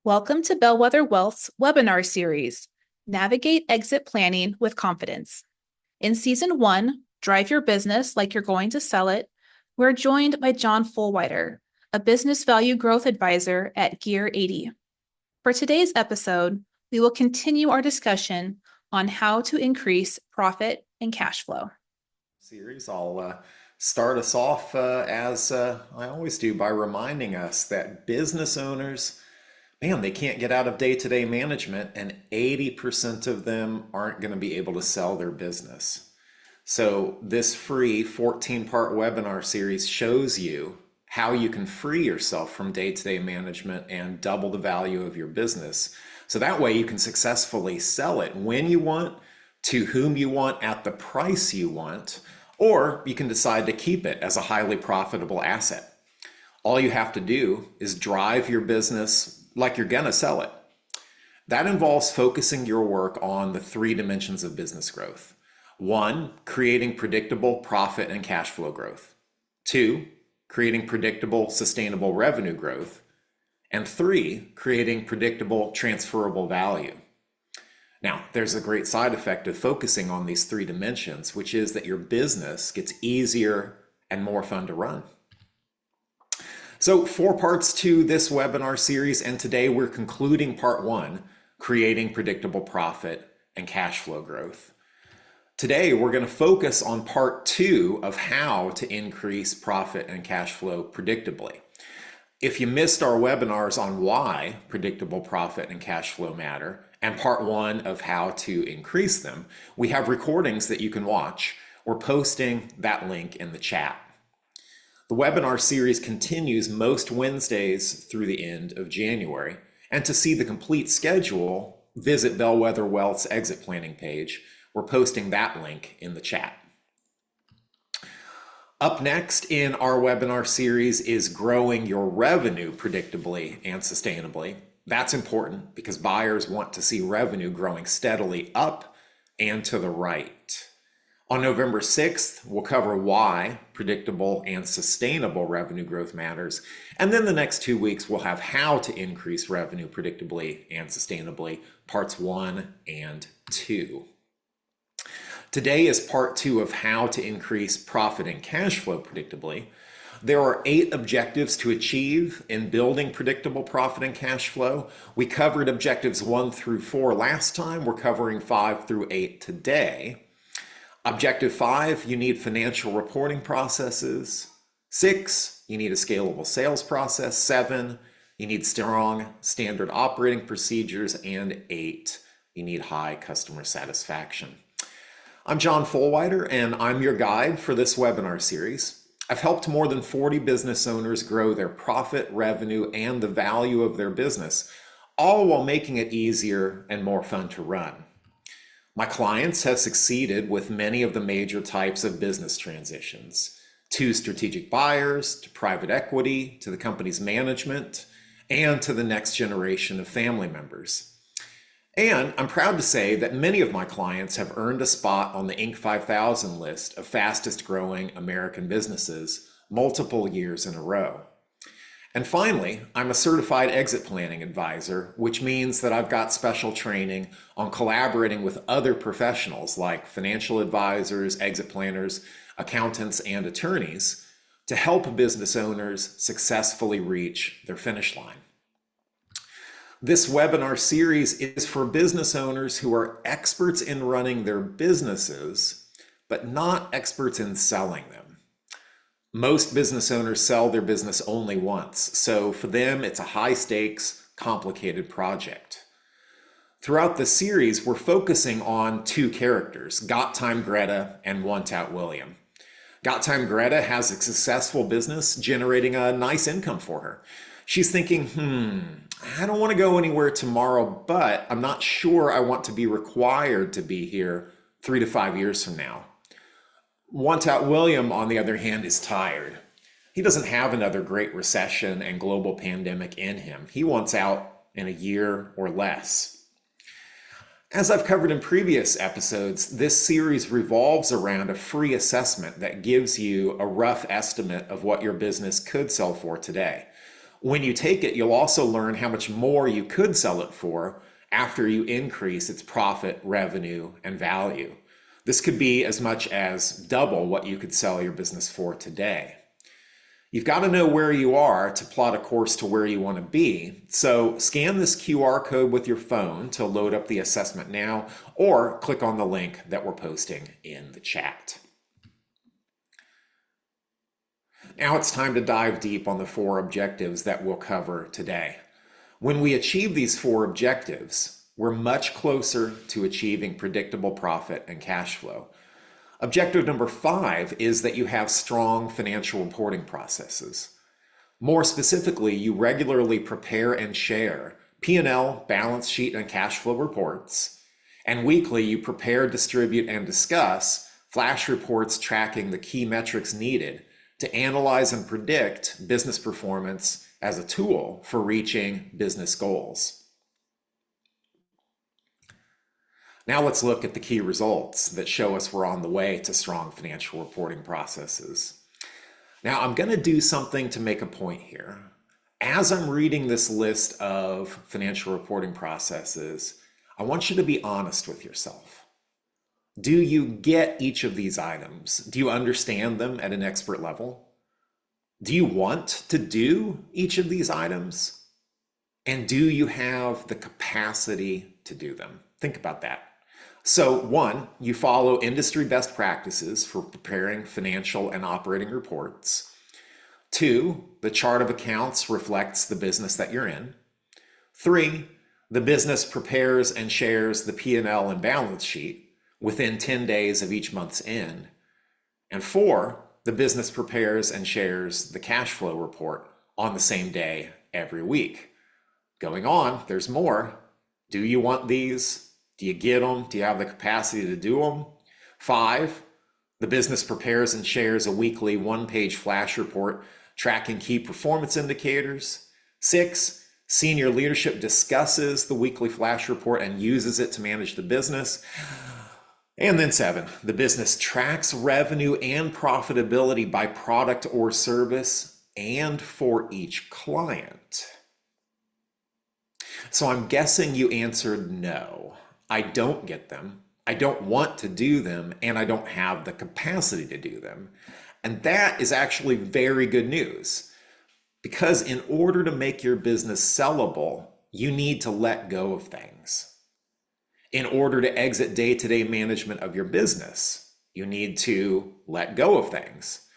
Welcome to Bellwether Wealth's webinar series, Navigate Exit Planning with Confidence. In Season 1, Drive Your Business Like You're Going to Sell It, we're joined by John Fulwider, a business value growth advisor at Gear 80. For today's episode, we will continue our discussion on how to increase profit and cash flow. I'll start us off as I always do by reminding us that business owners, man, they can't get out of day-to-day management, and 80% of them aren't going to be able to sell their business. So this free 14-part webinar series shows you how you can free yourself from day-to-day management and double the value of your business. So that way you can successfully sell it when you want, to whom you want, at the price you want, or you can decide to keep it as a highly profitable asset. All you have to do is drive your business like you're gonna sell it. That involves focusing your work on the 3 dimensions of business growth. 1, creating predictable profit and cash flow growth. 2, creating predictable, sustainable revenue growth. And 3, creating predictable, transferable value. Now, there's a great side effect of focusing on these 3 dimensions, which is that your business gets easier and more fun to run. So 4 parts to this webinar series, and today we're concluding part 1, creating predictable profit and cash flow growth. Today, we're going to focus on part 2 of how to increase profit and cash flow predictably. If you missed our webinars on why predictable profit and cash flow matter, and part 1 of how to increase them, we have recordings that you can watch. We're posting that link in the chat. The webinar series continues most Wednesdays through the end of January. And to see the complete schedule, visit Bellwether Wealth's exit planning page. We're posting that link in the chat. Up next in our webinar series is growing your revenue predictably and sustainably. That's important because buyers want to see revenue growing steadily up and to the right. On November 6th, we'll cover why predictable and sustainable revenue growth matters. And then the next 2 weeks, we'll have how to increase revenue predictably and sustainably, parts 1 and 2. Today is part 2 of how to increase profit and cash flow predictably. There are 8 objectives to achieve in building predictable profit and cash flow. We covered objectives 1 through 4 last time. We're covering 5 through 8 today. Objective 5, you need financial reporting processes. 6, you need a scalable sales process. 7, you need strong standard operating procedures. And 8, you need high customer satisfaction. I'm John Fulwider, and I'm your guide for this webinar series. I've helped more than 40 business owners grow their profit, revenue, and the value of their business, all while making it easier and more fun to run. My clients have succeeded with many of the major types of business transitions, to strategic buyers, to private equity, to the company's management, and to the next generation of family members. And I'm proud to say that many of my clients have earned a spot on the Inc. 5000 list of fastest growing American businesses multiple years in a row. And finally, I'm a certified exit planning advisor, which means that I've got special training on collaborating with other professionals like financial advisors, exit planners, accountants, and attorneys to help business owners successfully reach their finish line. This webinar series is for business owners who are experts in running their businesses, but not experts in selling them. Most business owners sell their business only once, so for them it's a high-stakes, complicated project. Throughout the series, we're focusing on 2 characters, Got Time Greta and Want Out William. Got Time Greta has a successful business generating a nice income for her. She's thinking, I don't want to go anywhere tomorrow, but I'm not sure I want to be required to be here 3 to 5 years from now. Want Out William, on the other hand, is tired. He doesn't have another great recession and global pandemic in him. He wants out in a year or less. As I've covered in previous episodes, this series revolves around a free assessment that gives you a rough estimate of what your business could sell for today. When you take it, you'll also learn how much more you could sell it for after you increase its profit, revenue, and value. This could be as much as double what you could sell your business for today. You've got to know where you are to plot a course to where you want to be. So scan this QR code with your phone to load up the assessment now, or click on the link that we're posting in the chat. Now it's time to dive deep on the 4 objectives that we'll cover today. When we achieve these 4 objectives, we're much closer to achieving predictable profit and cash flow. Objective number 5 is that you have strong financial reporting processes. More specifically, you regularly prepare and share P&L, balance sheet, and cash flow reports. And weekly, you prepare, distribute, and discuss flash reports tracking the key metrics needed to analyze and predict business performance as a tool for reaching business goals. Now let's look at the key results that show us we're on the way to strong financial reporting processes. Now I'm going to do something to make a point here. As I'm reading this list of financial reporting processes, I want you to be honest with yourself. Do you get each of these items? Do you understand them at an expert level? Do you want to do each of these items? And do you have the capacity to do them? Think about that. So 1, you follow industry best practices for preparing financial and operating reports. 2, the chart of accounts reflects the business that you're in. 3, the business prepares and shares the P&L and balance sheet within 10 days of each month's end. And 4, the business prepares and shares the cash flow report on the same day every week. Going on, there's more. Do you want these? Do you get them? Do you have the capacity to do them? 5, the business prepares and shares a weekly 1-page flash report tracking key performance indicators. 6, senior leadership discusses the weekly flash report and uses it to manage the business. And then 7, the business tracks revenue and profitability by product or service and for each client. So I'm guessing you answered no. I don't get them, I don't want to do them, and I don't have the capacity to do them. And that is actually very good news, because in order to make your business sellable, you need to let go of things. In order to exit day-to-day management of your business, you need to let go of things.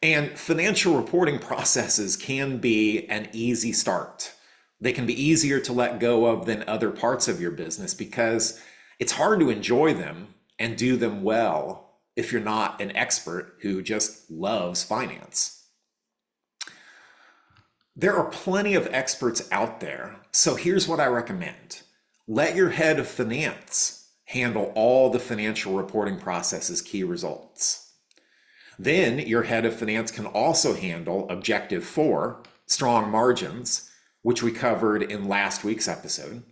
And financial reporting processes can be an easy start. They can be easier to let go of than other parts of your business because it's hard to enjoy them and do them well if you're not an expert who just loves finance. There are plenty of experts out there, so here's what I recommend. Let your head of finance handle all the financial reporting processes key results. Then your head of finance can also handle objective 4, strong margins, which we covered in last week's episode.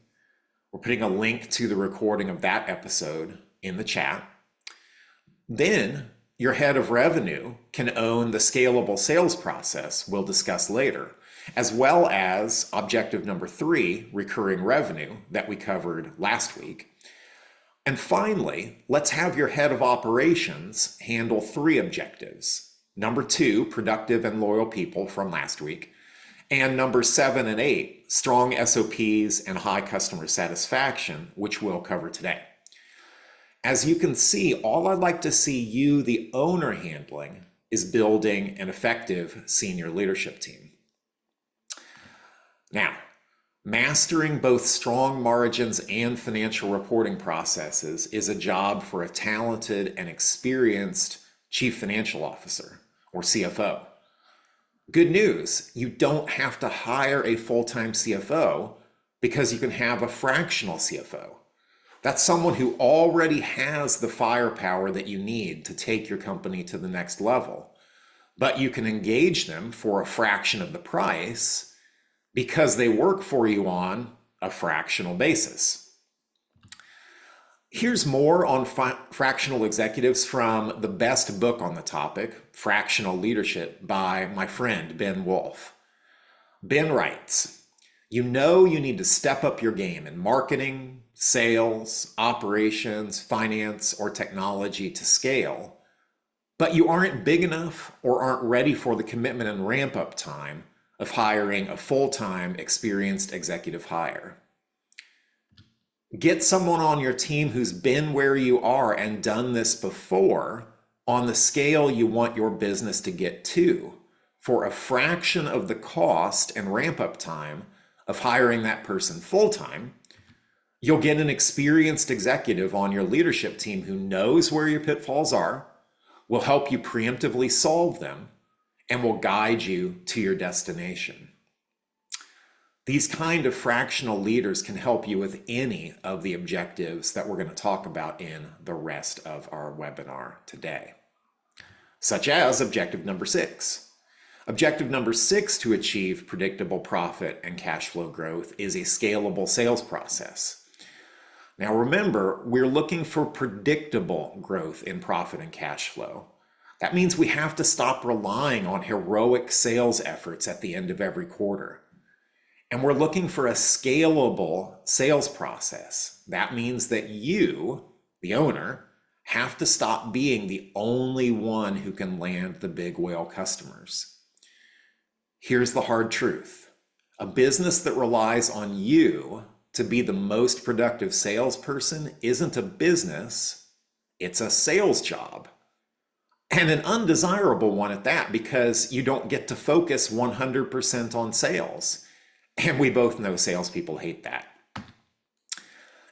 We're putting a link to the recording of that episode in the chat. Then your head of revenue can own the scalable sales process we'll discuss later, as well as objective number 3, recurring revenue that we covered last week. And finally, let's have your head of operations handle 3 objectives. Number 2, productive and loyal people from last week. And number 7 and 8, strong SOPs and high customer satisfaction, which we'll cover today. As you can see, all I'd like to see you, the owner, handling is building an effective senior leadership team. Now, mastering both strong margins and financial reporting processes is a job for a talented and experienced chief financial officer, or CFO. Good news, you don't have to hire a full-time CFO because you can have a fractional CFO. That's someone who already has the firepower that you need to take your company to the next level. But you can engage them for a fraction of the price because they work for you on a fractional basis. Here's more on fractional executives from the best book on the topic, Fractional Leadership, by my friend Ben Wolf. Ben writes, you know you need to step up your game in marketing, sales, operations, finance, or technology to scale, but you aren't big enough or aren't ready for the commitment and ramp up time of hiring a full-time experienced executive hire. Get someone on your team who's been where you are and done this before on the scale you want your business to get to for a fraction of the cost and ramp up time of hiring that person full-time. You'll get an experienced executive on your leadership team who knows where your pitfalls are, will help you preemptively solve them, and will guide you to your destination. These kind of fractional leaders can help you with any of the objectives that we're going to talk about in the rest of our webinar today, such as objective number 6. Objective number 6 to achieve predictable profit and cash flow growth is a scalable sales process. Now remember, we're looking for predictable growth in profit and cash flow. That means we have to stop relying on heroic sales efforts at the end of every quarter. And we're looking for a scalable sales process. That means that you, the owner, have to stop being the only one who can land the big whale customers. Here's the hard truth. A business that relies on you to be the most productive salesperson isn't a business, it's a sales job. And an undesirable one at that, because you don't get to focus 100% on sales. And we both know salespeople hate that.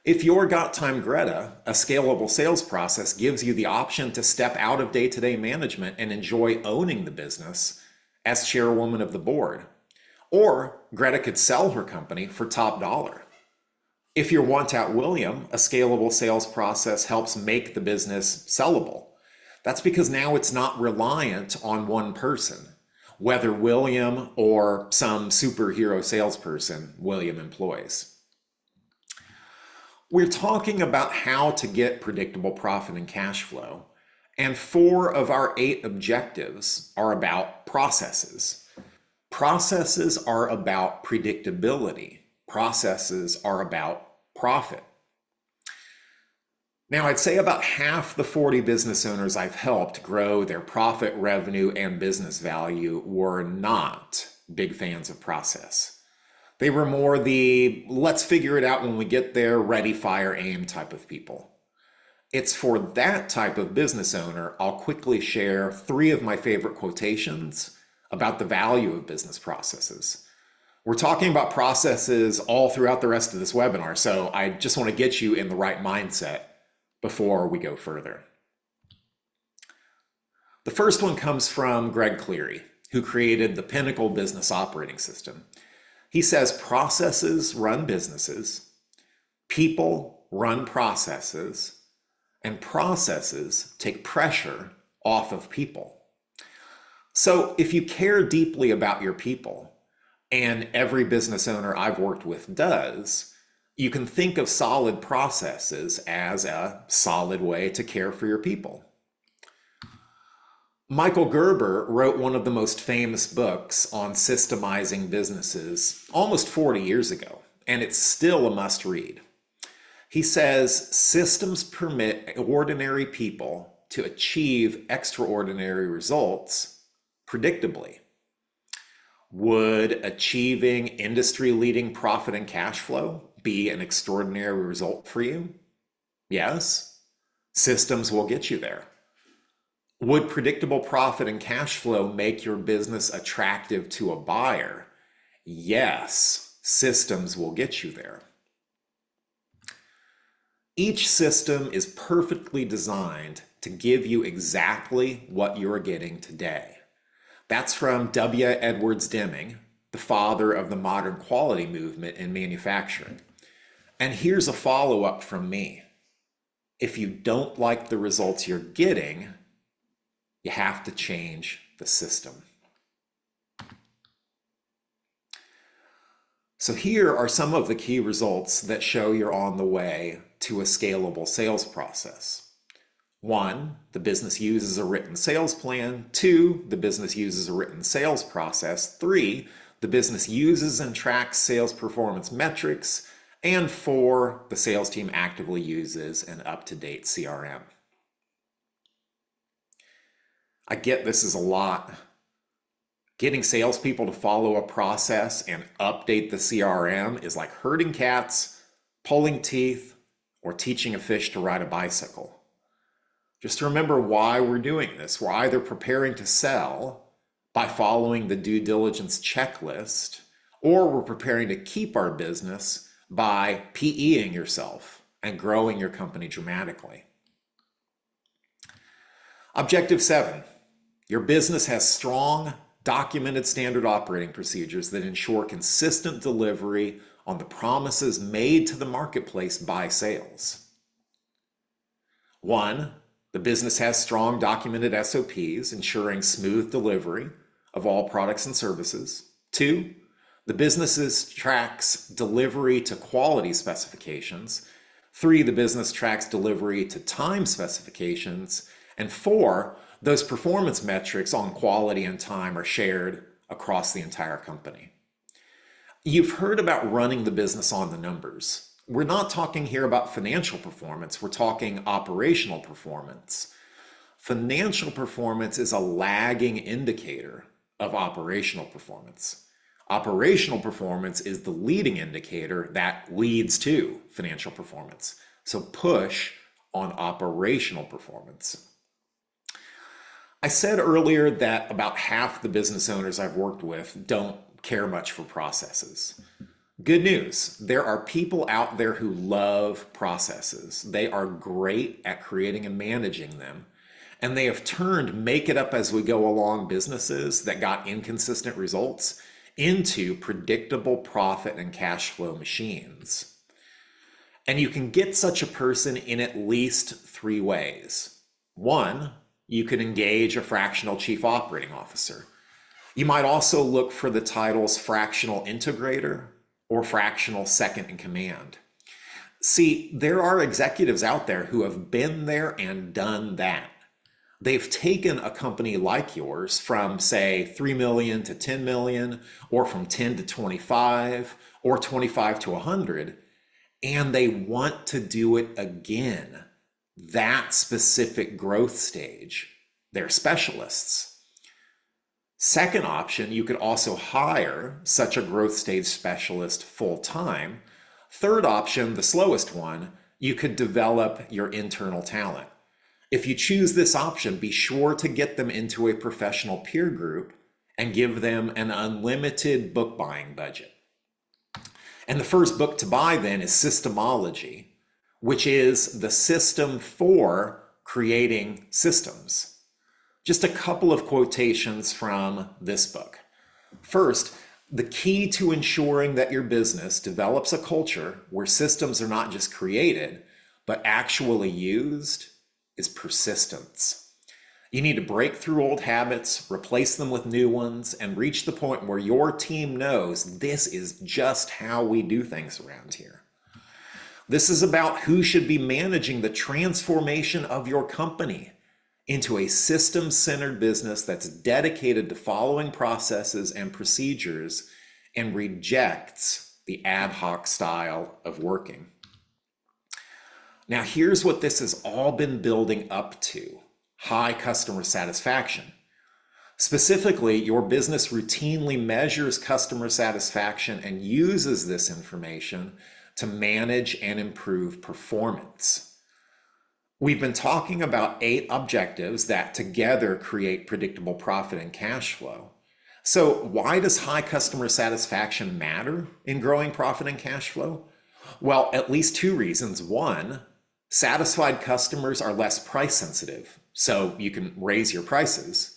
If you're Got Time Greta, a scalable sales process gives you the option to step out of day-to-day management and enjoy owning the business as chairwoman of the board. Or Greta could sell her company for top dollar. If you're Want Out William, a scalable sales process helps make the business sellable. That's because now it's not reliant on one person, whether William or some superhero salesperson William employs. We're talking about how to get predictable profit and cash flow, and 4 of our 8 objectives are about processes. Processes are about predictability. Processes are about profit. Now, I'd say about half the 40 business owners I've helped grow their profit, revenue, and business value were not big fans of process. They were more the let's figure it out when we get there, ready, fire, aim type of people. It's for that type of business owner I'll quickly share 3 of my favorite quotations about the value of business processes. We're talking about processes all throughout the rest of this webinar, so I just want to get you in the right mindset before we go further. The first one comes from Greg Cleary, who created the Pinnacle Business Operating System. He says processes run businesses, people run processes, and processes take pressure off of people. So if you care deeply about your people, and every business owner I've worked with does, you can think of solid processes as a solid way to care for your people. Michael Gerber wrote one of the most famous books on systemizing businesses almost 40 years ago, and it's still a must read. He says, systems permit ordinary people to achieve extraordinary results predictably. Would achieving industry-leading profit and cash flow be an extraordinary result for you? Yes, systems will get you there. Would predictable profit and cash flow make your business attractive to a buyer? Yes, systems will get you there. Each system is perfectly designed to give you exactly what you're getting today. That's from W. Edwards Deming, the father of the modern quality movement in manufacturing. And here's a follow-up from me. If you don't like the results you're getting, you have to change the system. So here are some of the key results that show you're on the way to a scalable sales process. 1, the business uses a written sales plan. 2, the business uses a written sales process. 3, the business uses and tracks sales performance metrics. And 4, the sales team actively uses an up-to-date CRM. I get this is a lot. Getting salespeople to follow a process and update the CRM is like herding cats, pulling teeth, or teaching a fish to ride a bicycle. Just remember why we're doing this. We're either preparing to sell by following the due diligence checklist, or we're preparing to keep our business by PEing yourself and growing your company dramatically. Objective 7, your business has strong, documented standard operating procedures that ensure consistent delivery on the promises made to the marketplace by sales. 1, the business has strong documented SOPs ensuring smooth delivery of all products and services. 2, the business tracks delivery to quality specifications. 3, the business tracks delivery to time specifications. And 4, those performance metrics on quality and time are shared across the entire company. You've heard about running the business on the numbers. We're not talking here about financial performance, we're talking operational performance. Financial performance is a lagging indicator of operational performance. Operational performance is the leading indicator that leads to financial performance. So push on operational performance. I said earlier that about half the business owners I've worked with don't care much for processes. Good news, there are people out there who love processes. They are great at creating and managing them. And they have turned make it up as we go along businesses that got inconsistent results into predictable profit and cash flow machines. And you can get such a person in at least 3 ways. 1, you can engage a fractional chief operating officer. You might also look for the titles fractional integrator or fractional second in command. See, there are executives out there who have been there and done that. They've taken a company like yours from, say, 3 million to 10 million, or from 10 to 25, or 25 to 100, and they want to do it again. That specific growth stage. They're specialists. Second option, you could also hire such a growth stage specialist full-time. Third option, the slowest one, you could develop your internal talent. If you choose this option, be sure to get them into a professional peer group and give them an unlimited book buying budget. And the first book to buy then is Systemology, which is the system for creating systems. Just a couple of quotations from this book. First, the key to ensuring that your business develops a culture where systems are not just created, but actually used is persistence. You need to break through old habits, replace them with new ones, and reach the point where your team knows this is just how we do things around here. This is about who should be managing the transformation of your company into a system-centered business that's dedicated to following processes and procedures and rejects the ad hoc style of working. Now, here's what this has all been building up to: high customer satisfaction. Specifically, your business routinely measures customer satisfaction and uses this information to manage and improve performance. We've been talking about 8 objectives that together create predictable profit and cash flow. So why does high customer satisfaction matter in growing profit and cash flow? Well, at least 2 reasons. 1, satisfied customers are less price sensitive, so you can raise your prices.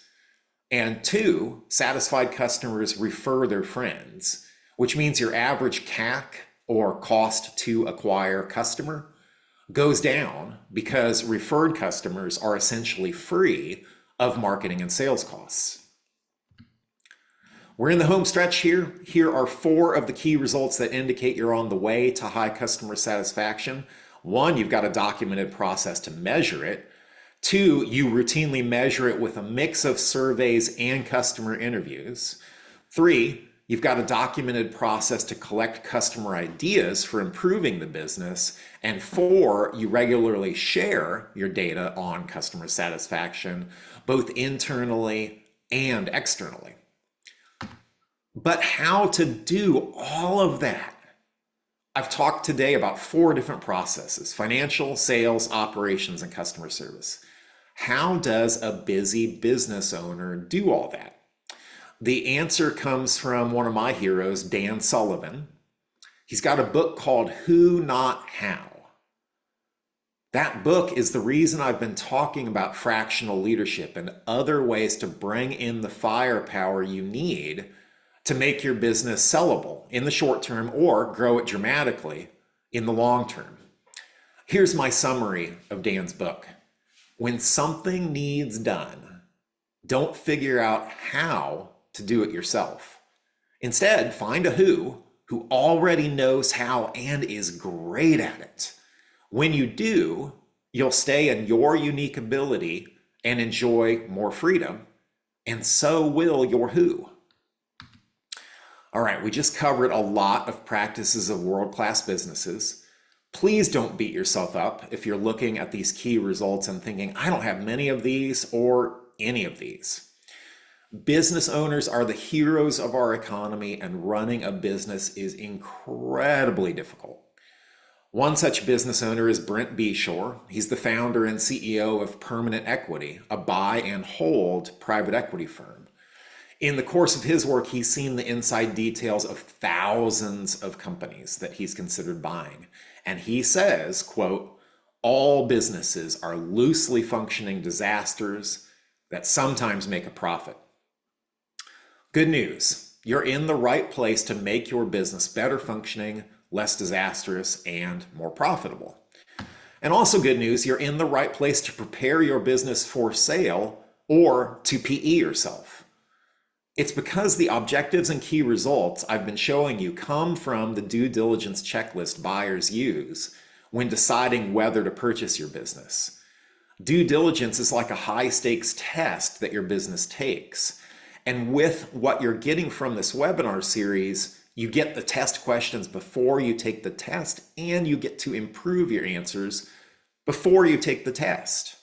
And 2, satisfied customers refer their friends, which means your average CAC, or cost to acquire customer, goes down because referred customers are essentially free of marketing and sales costs. We're in the home stretch here. Here are 4 of the key results that indicate you're on the way to high customer satisfaction. 1, you've got a documented process to measure it. 2, you routinely measure it with a mix of surveys and customer interviews. 3, You've got a documented process to collect customer ideas for improving the business. And 4, you regularly share your data on customer satisfaction, both internally and externally. But how to do all of that? I've talked today about 4 different processes: financial, sales, operations, and customer service. How does a busy business owner do all that? The answer comes from one of my heroes, Dan Sullivan. He's got a book called Who Not How. That book is the reason I've been talking about fractional leadership and other ways to bring in the firepower you need to make your business sellable in the short term or grow it dramatically in the long term. Here's my summary of Dan's book. When something needs done, don't figure out how to do it yourself. Instead, find a who already knows how and is great at it. When you do, you'll stay in your unique ability and enjoy more freedom, and so will your who. All right, we just covered a lot of practices of world-class businesses. Please don't beat yourself up if you're looking at these key results and thinking, I don't have many of these or any of these. Business owners are the heroes of our economy, and running a business is incredibly difficult. One such business owner is Brent Beshore. He's the founder and CEO of Permanent Equity, a buy and hold private equity firm. In the course of his work, he's seen the inside details of thousands of companies that he's considered buying. And he says, quote, all businesses are loosely functioning disasters that sometimes make a profit. Good news, you're in the right place to make your business better functioning, less disastrous, and more profitable. And also good news, you're in the right place to prepare your business for sale or to PE yourself. It's because the objectives and key results I've been showing you come from the due diligence checklist buyers use when deciding whether to purchase your business. Due diligence is like a high-stakes test that your business takes. And with what you're getting from this webinar series, you get the test questions before you take the test, and you get to improve your answers before you take the test.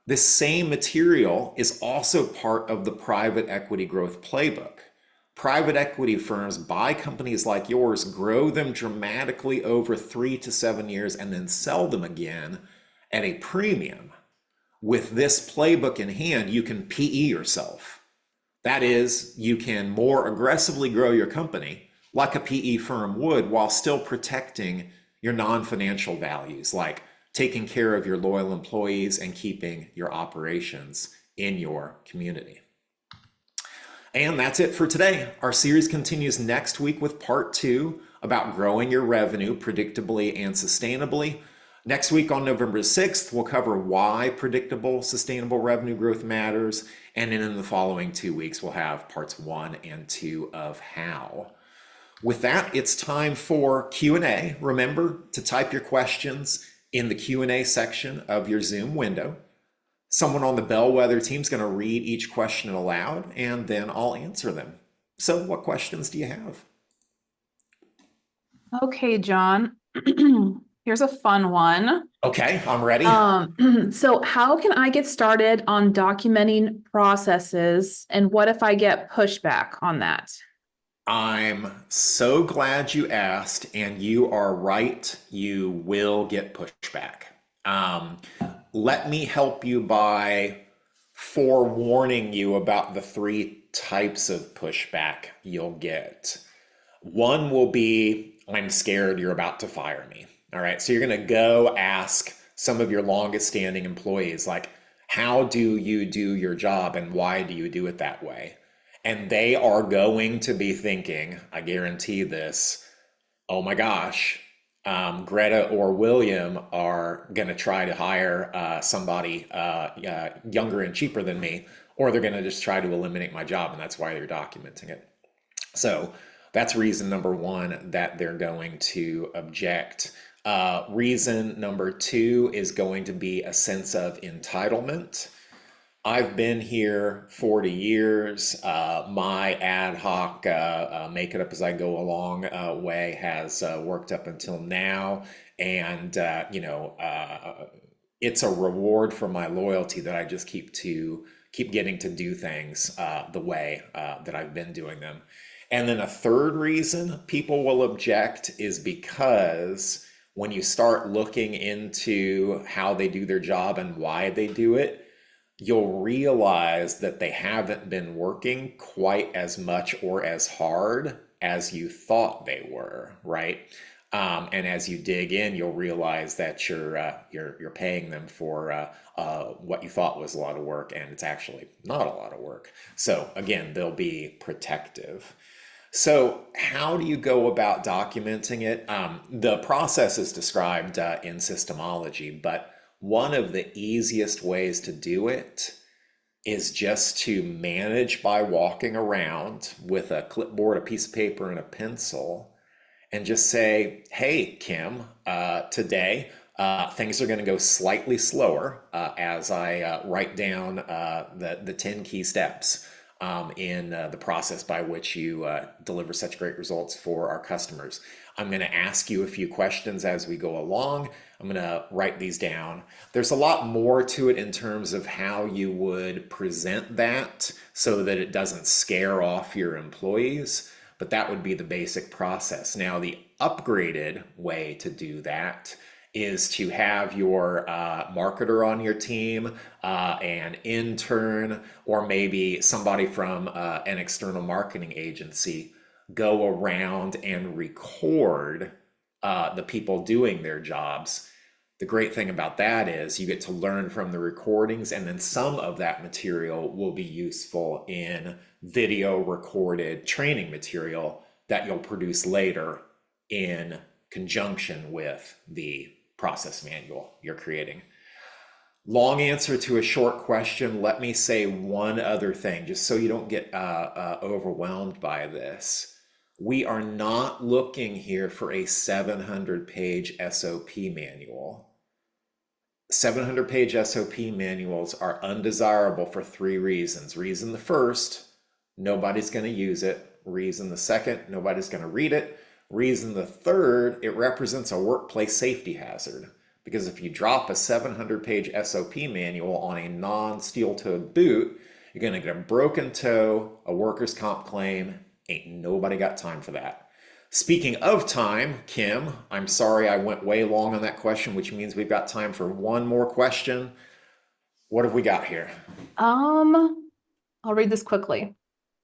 This same material is also part of the private equity growth playbook. Private equity firms buy companies like yours, grow them dramatically over 3 to 7 years, and then sell them again at a premium. With this playbook in hand, you can PE yourself. That is, you can more aggressively grow your company like a PE firm would while still protecting your non-financial values, like taking care of your loyal employees and keeping your operations in your community. And that's it for today. Our series continues next week with part 2 about growing your revenue predictably and sustainably. Next week on November 6th, we'll cover why predictable, sustainable revenue growth matters. And then in the following 2 weeks, we'll have parts 1 and 2 of how. With that, it's time for Q&A. Remember to type your questions in the Q&A section of your Zoom window. Someone on the Bellwether team is going to read each question aloud, and then I'll answer them. So what questions do you have? Okay, John. Here's a fun one. Okay, I'm ready. So how can I get started on documenting processes, and what if I get pushback on that? I'm so glad you asked, and you are right. You will get pushback. Let me help you by forewarning you about the 3 types of pushback you'll get. One will be, I'm scared you're about to fire me. All right, so you're going to go ask some of your longest standing employees, like, how do you do your job and why do you do it that way? And they are going to be thinking, I guarantee this, oh my gosh, Greta or William are going to try to hire somebody younger and cheaper than me, or they're going to just try to eliminate my job, and that's why they're documenting it. So that's reason number 1 that they're going to object. Reason number 2 is going to be a sense of entitlement. I've been here 40 years. My ad hoc make it up as I go along way has worked up until now. And, it's a reward for my loyalty that I just keep getting to do things the way that I've been doing them. And then a third reason people will object is because when you start looking into how they do their job and why they do it, you'll realize that they haven't been working quite as much or as hard as you thought they were, right? And as you dig in, you'll realize that you're paying them for what you thought was a lot of work, and it's actually not a lot of work. So again, they'll be protective. So how do you go about documenting it? The process is described in systemology, but one of the easiest ways to do it is just to manage by walking around with a clipboard, a piece of paper, and a pencil, and just say, hey, Kim, today things are going to go slightly slower as I write down the 10 key steps in the process by which you deliver such great results for our customers. I'm going to ask you a few questions as we go along. I'm going to write these down. There's a lot more to it in terms of how you would present that so that it doesn't scare off your employees, but that would be the basic process. Now, the upgraded way to do that is to have your marketer on your team, an intern, or maybe somebody from an external marketing agency go around and record the people doing their jobs. The great thing about that is you get to learn from the recordings, and then some of that material will be useful in video recorded training material that you'll produce later in conjunction with the process manual you're creating. Long answer to a short question. Let me say one other thing, just so you don't get overwhelmed by this. We are not looking here for a 700-page SOP manual. 700-page SOP manuals are undesirable for three reasons. Reason the first, nobody's going to use it. Reason the second, nobody's going to read it. Reason the third, it represents a workplace safety hazard. Because if you drop a 700-page SOP manual on a non-steel-toed boot, you're going to get a broken toe, a workers' comp claim. Ain't nobody got time for that. Speaking of time, Kim, I'm sorry I went way long on that question, which means we've got time for one more question. What have we got here? I'll read this quickly.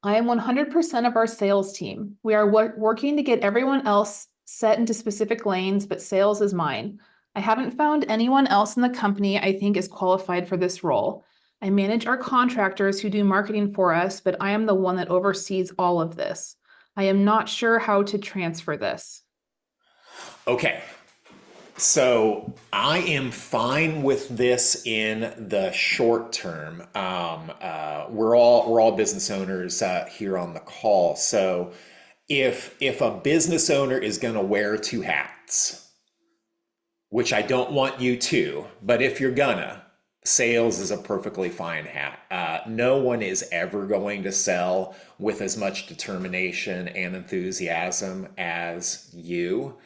I am 100% of our sales team. We are working to get everyone else set into specific lanes, but sales is mine. I haven't found anyone else in the company I think is qualified for this role. I manage our contractors who do marketing for us, but I am the one that oversees all of this. I am not sure how to transfer this. Okay, so I am fine with this in the short term. We're all business owners here on the call. So if a business owner is going to wear two hats, which I don't want you to, but if you're gonna, sales is a perfectly fine hat. No one is ever going to sell with as much determination and enthusiasm as you.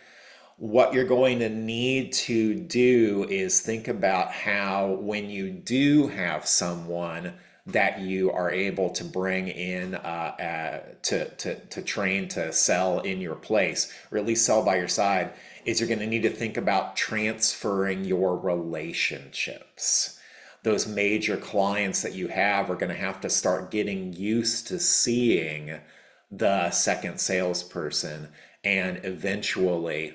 What you're going to need to do is think about how, when you do have someone that you are able to bring in to train to sell in your place, or at least sell by your side, is you're going to need to think about transferring your relationships. Those major clients that you have are going to have to start getting used to seeing the second salesperson and eventually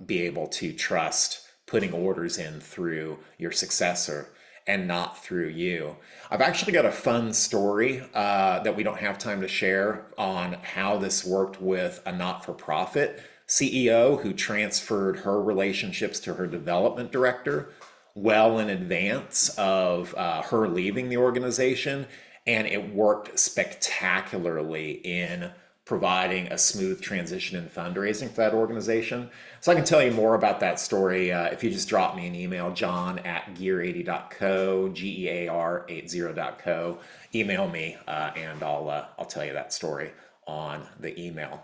be able to trust putting orders in through your successor and not through you. I've actually got a fun story that we don't have time to share on how this worked with a not-for-profit CEO who transferred her relationships to her development director well in advance of her leaving the organization. And it worked spectacularly in providing a smooth transition in fundraising for that organization. So I can tell you more about that story if you just drop me an email, john@gear80.co, gear80.co. Email me and I'll tell you that story on the email.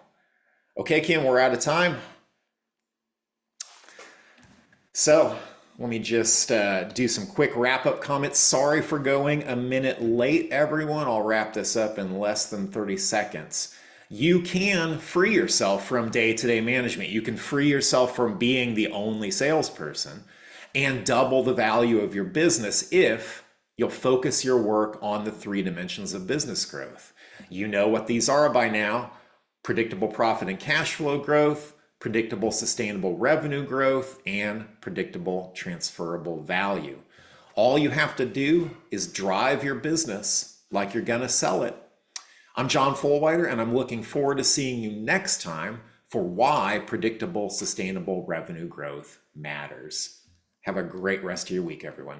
Okay, Kim, we're out of time. So let me just do some quick wrap-up comments. Sorry for going a minute late, everyone. I'll wrap this up in less than 30 seconds. You can free yourself from day-to-day management. You can free yourself from being the only salesperson and double the value of your business if you'll focus your work on the 3 dimensions of business growth. You know what these are by now: predictable profit and cash flow growth, predictable sustainable revenue growth, and predictable transferable value. All you have to do is drive your business like you're gonna sell it. I'm John Fulwider, and I'm looking forward to seeing you next time for why predictable sustainable revenue growth matters. Have a great rest of your week, everyone.